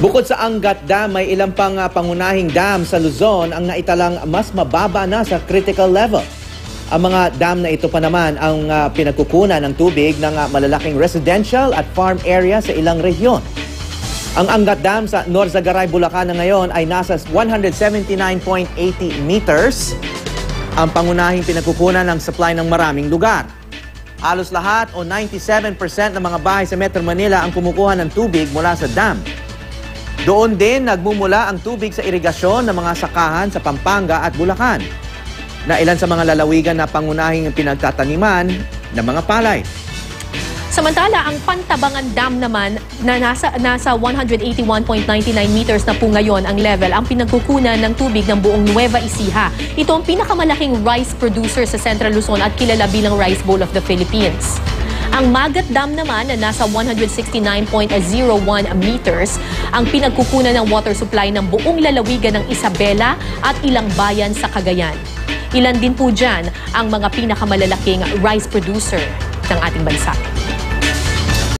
Bukod sa Angat Dam, may ilang pang pangunahing dam sa Luzon ang naitalang mas mababa na sa critical level. Ang mga dam na ito pa naman ang pinagkukunan ng tubig ng malalaking residential at farm area sa ilang rehiyon. Ang Angat Dam sa Norzagaray, Bulacan na ngayon ay nasa 179.80 meters. Ang pangunahing pinagkukunan ng supply ng maraming lugar. Halos lahat o 97% ng mga bahay sa Metro Manila ang kumukuha ng tubig mula sa dam. Doon din nagmumula ang tubig sa irigasyon ng mga sakahan sa Pampanga at Bulacan, na ilan sa mga lalawigan na pangunahing pinagtataniman ng mga palay. Samantala, ang Pantabangan Dam naman na nasa 181.99 meters na po ngayon ang level ang pinagkukunan ng tubig ng buong Nueva Ecija. Ito ang pinakamalaking rice producer sa Central Luzon at kilala bilang Rice Bowl of the Philippines. Ang Magat Dam naman na nasa 169.01 meters ang pinagkukunan ng water supply ng buong lalawigan ng Isabela at ilang bayan sa Cagayan. Ilan din po dyan ang mga pinakamalalaking rice producer ng ating bansa.